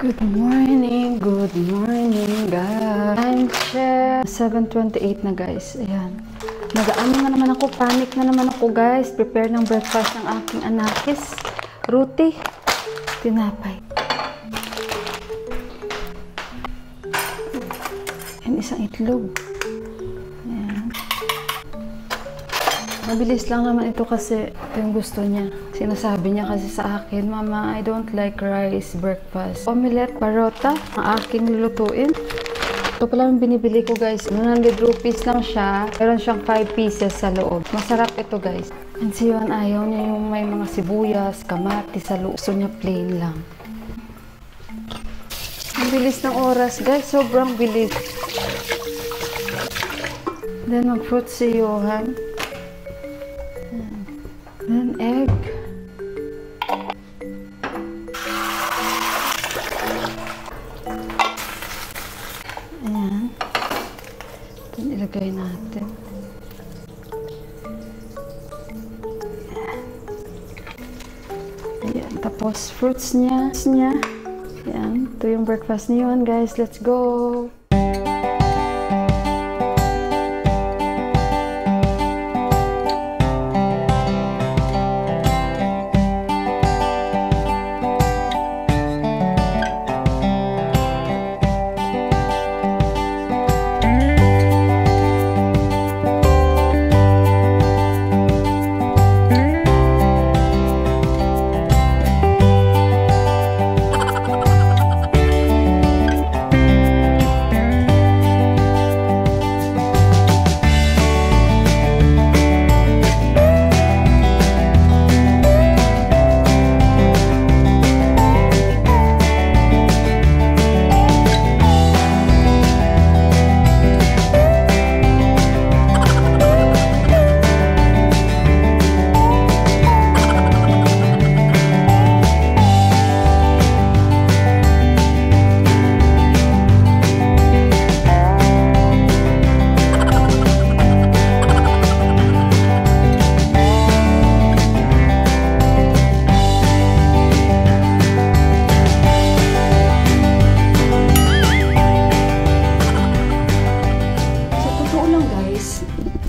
Good morning guys. Time check. 7:28 na guys. Ayan. Nag-ano na naman ako, panic na naman ako guys. Prepare ng breakfast ng aking anakis. Ruti. Tinapay. And isang itlog. Ayan. Mabilis lang naman ito kasi ito yung gusto niya. Sinasabi niya kasi sa akin, Mama, I don't like rice breakfast. Omelette, parota, ang aking lulutuin. Ito pala yung binibili ko guys. 100 rupees lang siya. Meron siyang 5 pieces sa loob. Masarap ito guys. And si Yuan ayaw niya yung may mga sibuyas, kamatis sa loob. Gusto niya plain lang. Ang bilis ng oras guys. Sobrang bilis. Then mag-fruit si Johan. Then egg. Ayan. Then ilagay natin. Ayan. Tapos fruits niya. Ayan. Ito yung breakfast niyo guys. Let's go!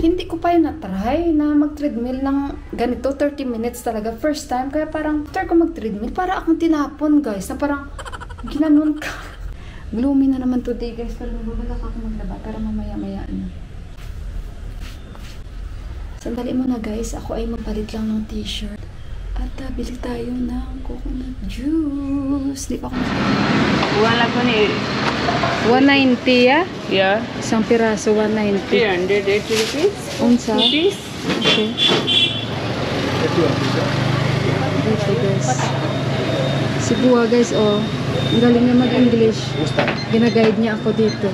Hindi ko pa yun na-try na mag-treadmill ng ganito, 30 minutes talaga. First time, kaya parang after ko mag-treadmill, para akong tinapon guys, na parang ginanon ka. Gloomy na naman today guys, pero magbabalik ako maglaba para mamaya-maya na. Sandali mo na guys, ako ay magpalit lang ng t-shirt. At bili tayo ng coconut juice. Di pa ako Wala ko ni 190 ya? Yeah. Isang piraso, 190. 380 rupees. Unsa? Rupees. Okay. Dito guys. Si Buwa guys, oh. Ang galing niya mag-English. Gina-guide niya ako dito.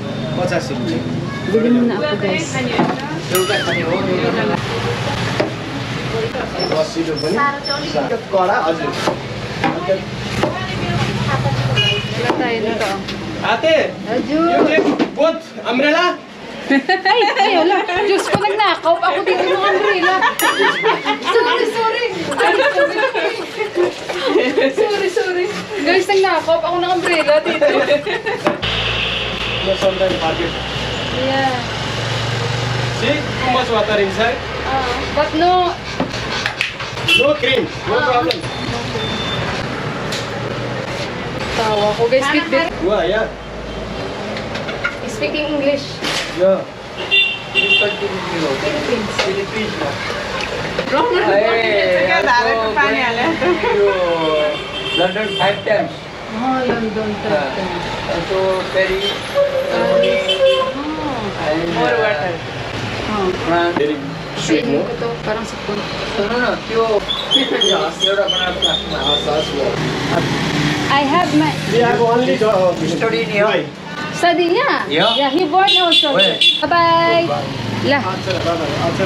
Bili muna ako guys. Wala tayo nito. Ate! Ajun! You take both umbrella? Ay, wala. Diyos ko, nagnakaw ako dito ng umbrella. Sorry. Guys, nagnakaw ako ng umbrella dito. No, sometimes market. Yeah. See? Too much water inside. But no. No cream. No problem. Tawa ko guys, Wah, yeah. speaking English. Yeah. Philippines. London 5 times. Oh, London. Also Paris. And More water. France. Very sweet, no? Ito, parang sipon. No. You're I have my We have only Study in here. Why? study niya. Yeah. He born also. Where? Bye-bye. La.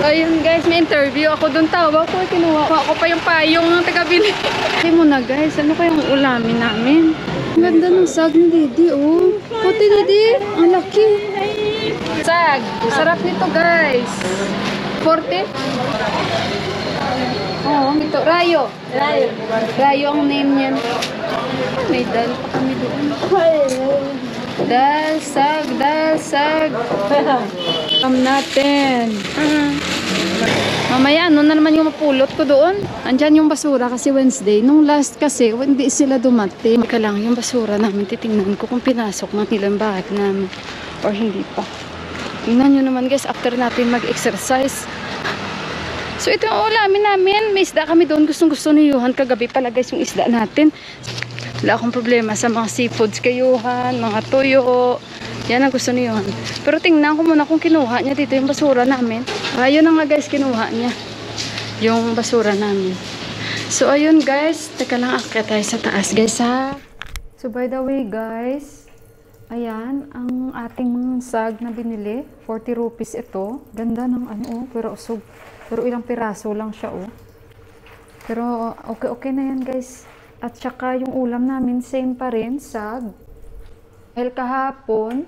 Ayun guys, may interview ako doon. Tawa ko, kinuha ko pa yung payong ng taga-bili. Kasi muna guys, ano kayang ulamin namin? Ang ganda ng sag ni Didi, oh. Puti Didi, ang laki. Sag, sarap nito guys. 40? Oo, ito. Rayo. Rayo ang name niyan. May dal pa kami doon. Dalsag. Natin. Mamaya, ano na naman yung mapulot ko doon? Andyan yung basura kasi Wednesday. Nung last kasi, hindi sila dumating. Ika lang, yung basura namin, titingnan ko kung pinasok ng ilang bahay namin or hindi pa. Tingnan nyo naman guys, after natin mag-exercise. So ito yung ulamin namin. May isda kami doon. Gustong-gusto ni Yuhan. Kagabi pala guys yung isda natin. Wala akong problema sa mga seafoods kay Yuhan, mga tuyo. Yan ang gusto ni Yuhan. Pero tingnan ko muna kung kinuha niya dito yung basura namin. Ayun na nga guys, kinuha niya yung basura namin. So ayun guys, teka lang, akyat tayo sa taas guys ha. So by the way guys, ayan ang ating sag na binili. 40 rupees ito. Ganda ng ano, pero usog. Pero ilang piraso lang siya oh. Pero okay na yan guys. At saka yung ulam namin same pa rin, sag. Dahil kahapon,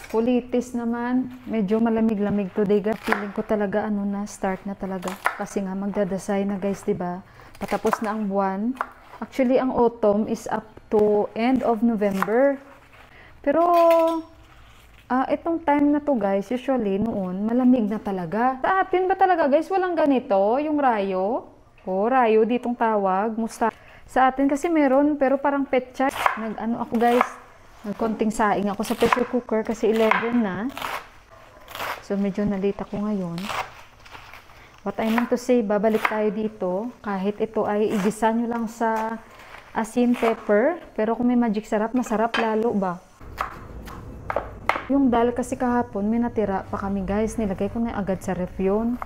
kulitis naman, medyo malamig-lamig today guys. Feeling ko talaga ano na, start na talaga. Kasi nga magdadasay na guys, 'di ba? Patapos na ang buwan. Actually, ang autumn is up to end of November. Pero itong time na to guys, usually noon, malamig na talaga. Sa atin ba talaga guys, walang ganito, yung rayo? O, rayo ditong tawag, musta. Sa atin kasi meron, pero parang petchay. Nag-ano ako guys, nagkonting saing ako sa pressure cooker kasi 11 na. So medyo nalita ko ngayon. What I meant to say, babalik tayo dito. Kahit ito ay igisa nyo lang sa asin, pepper. Pero kung may magic sarap, masarap lalo ba? Yung dal kasi kahapon, may natira pa kami guys. Nilagay ko na agad sa ref yun.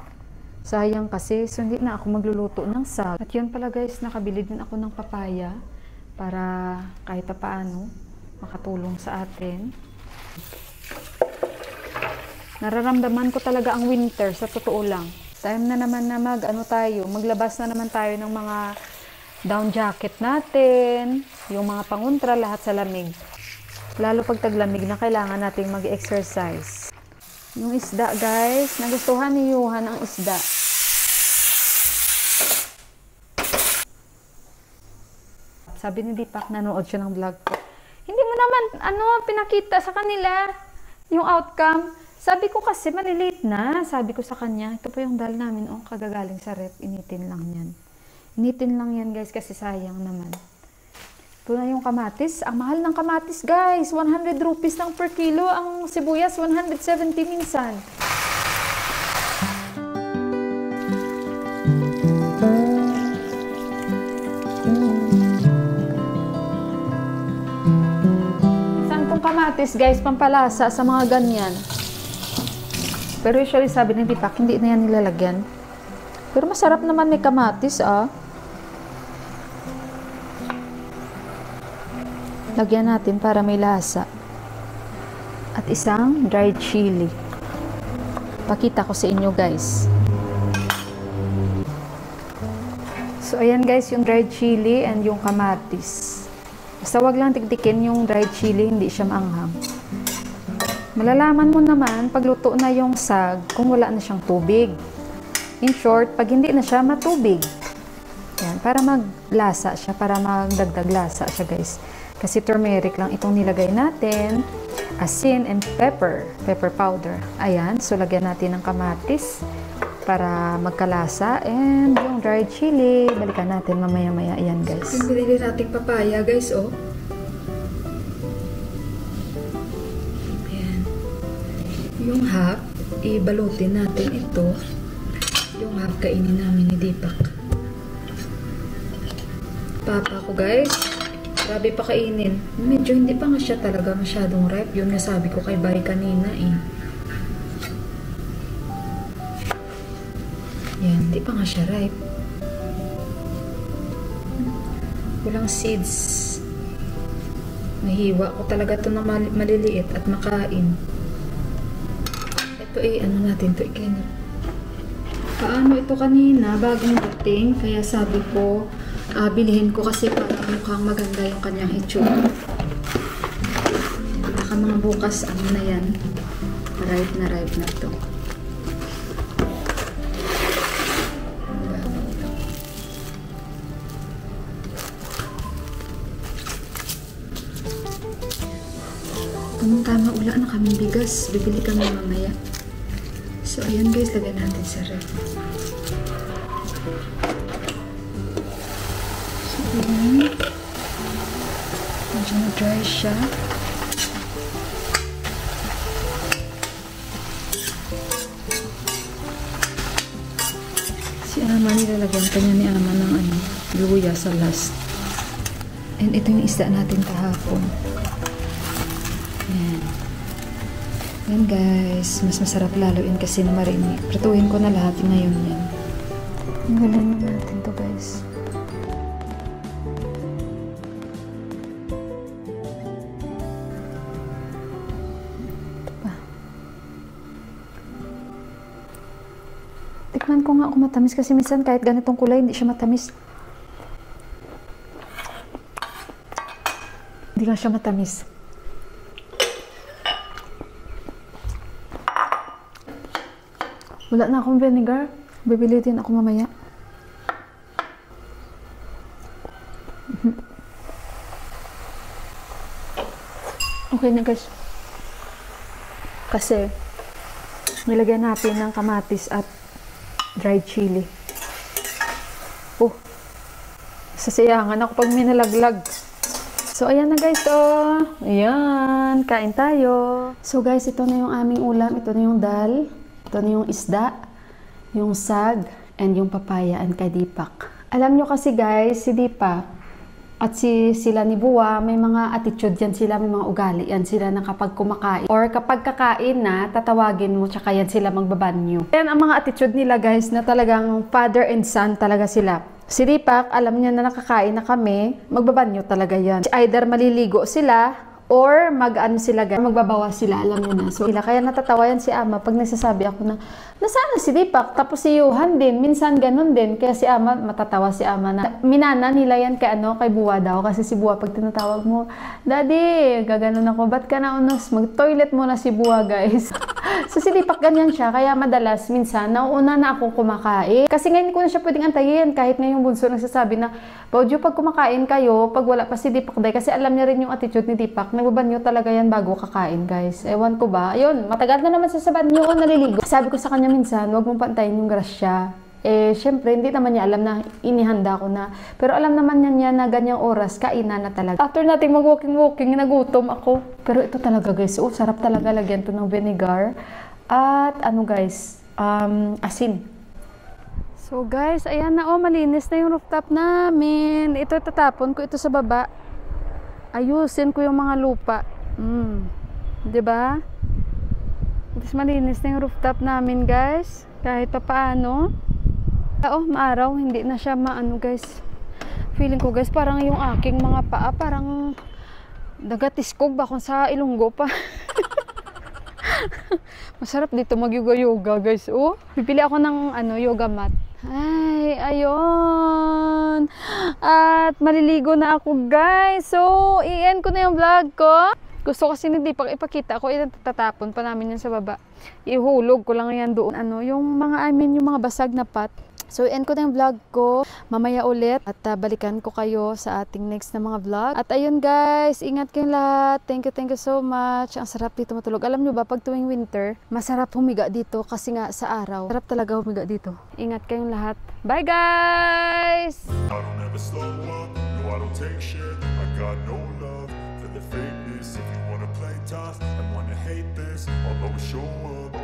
Sayang kasi, so hindi na ako magluluto ng sag. At yun pala guys, nakabili din ako ng papaya para kahit pa paano makatulong sa atin. Nararamdaman ko talaga ang winter, sa totoo lang. Time na naman na maglabas na naman tayo ng mga down jacket natin, yung mga panguntra, lahat sa lamig. Lalo pag taglamig na kailangan nating mag-exercise. Yung isda guys, nagustuhan ni Yuhan ang isda. Sabi ni Deepak, nanood siya ng vlog ko. Hindi mo naman, pinakita sa kanila yung outcome. Sabi ko kasi, maliliit na. Sabi ko sa kanya, ito po yung dal namin, kagagaling sa rep, initin lang yan. Initin lang yan guys, kasi sayang naman. Ito na yung kamatis. Ang mahal ng kamatis guys, 100 rupees lang per kilo. Ang sibuyas, 170 minsan. Kamatis guys, pampalasa sa mga ganyan. Pero usually sabi ni Deepak, hindi na yan nilalagyan. Pero masarap naman may kamatis Lagyan natin para may lasa. At isang dried chili. Pakita ko sa inyo guys. So ayan guys, yung dried chili and yung kamatis. Basta wag lang tiktikin yung dried chili, hindi siya maanghang. Malalaman mo naman pag luto na yung sag kung wala na siyang tubig. In short, pag hindi na siya matubig. Yan, para maglasa siya, para magdagdag lasa siya guys. Kasi turmeric lang itong nilagay natin. Asin and pepper powder. Ayan, so lagyan natin ng kamatis para magkalasa, and yung dried chili balikan natin mamaya-maya. Ayan guys, yung binili nating papaya guys ayan, yung half ibalutin natin ito, yung half kainin namin ni Deepak. Papa ko guys, grabe pa kainin, medyo hindi pa nga siya talaga masyadong ripe. Yun nga sabi ko kay Bay kanina yan, hindi pa nga siya ripe. Walang seeds. Nahiwa ko talaga ito na maliliit at makain. Ito ano natin ito ikinap. Paano ito kanina, bagong dating, kaya sabi ko, bilhin ko kasi para mukhang maganda yung kanyang itsura. Baka mga bukas, na yan. Ripe na ito. Tama, wala na kaming bigas. Bibili kami mamaya. So, ayan guys, lagyan natin sa ref. So, ayan. Medyo na-dry siya. Si Ama, nilalagyan pa niya ni Ama ng luya sa last. And ito yung isda natin kahapon. Ayan. Ayan guys, mas masarap laluin kasi na marinig. Prituhin ko na lahat ngayon yan. Tanggalin na natin to guys. Tikman ko nga kung matamis kasi minsan kahit ganitong kulay hindi siya matamis. Hindi nga siya matamis. Wala na akong vinegar. Bibili din ako mamaya. Okay na guys. Kasi nilagyan natin ng kamatis at dried chili. Oh, sasayangan ako pag may nalaglag. So, ayan na guys, oh. Ayan, kain tayo. So guys, ito na yung aming ulam. Ito na yung dal. Ito na yung isda, yung sag, and yung papaya and kay Deepak. Alam nyo kasi guys, si Deepak at sila ni Buwa, may mga attitude yan sila, may mga ugali yan sila na kapag kumakain or kapag kakain na, tatawagin mo, tsaka yan sila magbabanyo. Yan ang mga attitude nila guys, na talagang father and son talaga sila. Si Deepak, alam niya na nakakain na kami, magbabanyo talaga yan. Either maliligo sila, or mag-ano sila, magbabawas sila, alam niyo na. So, kaya natatawa yan si Ama pag nagsasabi ako na, nasaan si Deepak? Tapos si Johan din, minsan ganun din. Kaya si Ama, matatawa si Ama na, minana nila yan kay Buwa daw. Kasi si Buwa, pag tinatawag mo, Daddy, gaganon ako, ba't ka na unos? Mag-toilet muna si Buwa, guys. So, si Deepak ganyan siya, kaya madalas, minsan, nauuna na akong kumakain. Kasi ngayon ko na siya pwedeng antayin, kahit ngayong bunso nagsasabi na, Baudio, pag kumakain kayo, pag wala pa si Deepak day, kasi alam niya rin yung attitude ni Deepak, nagbabanyo talaga yan bago kakain, guys. Ewan ko ba? Ayun, matagal na naman sa banyo o naliligo. Sabi ko sa kanya minsan, huwag mong pantayin yung grasya. Syempre, hindi naman niya alam na inihanda ko na. Pero alam naman niya na ganyang oras, kainan na talaga. After nating mag-walking, nagutom ako. Pero ito talaga, guys. Oh, sarap talaga lagyan to ng vinegar. At guys, asin. So, guys, ayan na, malinis na yung rooftop namin. Ito, tatapon ko ito sa baba. Ayusin ko yung mga lupa. Diba? Tapos malinis na yung rooftop namin, guys. Kahit pa paano. Maaraw. Hindi na siya maano, guys. Feeling ko, guys, parang yung aking mga paa, parang nagatiskog ba kung sa Ilonggo pa. Masarap dito mag-yoga-yoga, guys. Oh, bibili ako ng yoga mat. Ay, ayun. At maliligo na ako, guys. So, i-end ko na yung vlog ko. Gusto kasi hindi pag ipakita ko, itatapon pa namin yan sa baba. Ihulog ko lang yan doon. Yung mga, yung mga basag na pot. So, end ko na yung vlog ko. Mamaya ulit. At balikan ko kayo sa ating next na mga vlog. At ayun guys, ingat kayong lahat. Thank you so much. Ang sarap dito matulog. Alam nyo ba, pag tuwing winter, masarap humiga dito kasi nga sa araw. Sarap talaga humiga dito. Ingat kayong lahat. Bye guys! I don't ever slow up, no I don't take shit. I got no love for the fakeness. If you wanna play tough and wanna hate this, I'll always show up.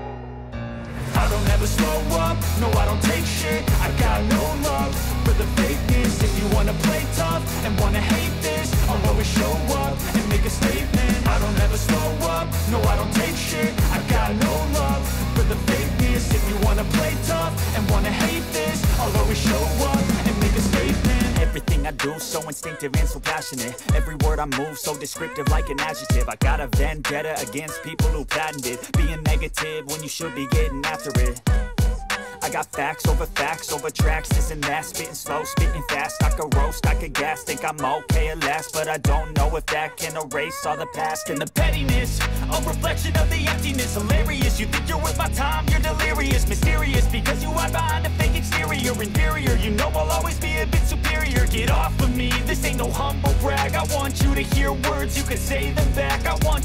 I don't ever slow up, no I don't take shit. I got no love for the fakeness. If you wanna play tough and wanna hate this, I'll always show up and make a statement. I don't ever slow up, no I don't take shit. I got no love for the fakeness. If you wanna play tough and wanna hate this, I'll always show up and make a statement. Everything I do so instinctive and so passionate. Every word I move so descriptive like an adjective. I got a vendetta against people who patented being negative when you should be getting after it. I got facts over tracks, this and that. Spitting slow, spitting fast. I could roast, I could gas. Think I'm okay at last, but I don't know if that can erase all the past. And the pettiness, a reflection of the emptiness. Hilarious, you think you're worth my time, you're delirious. Mysterious, because you hide behind a fake exterior. Inferior, you know I'll always be a bit superior. Get off of me, this ain't no humble brag. I want you to hear words, you can say them back. I want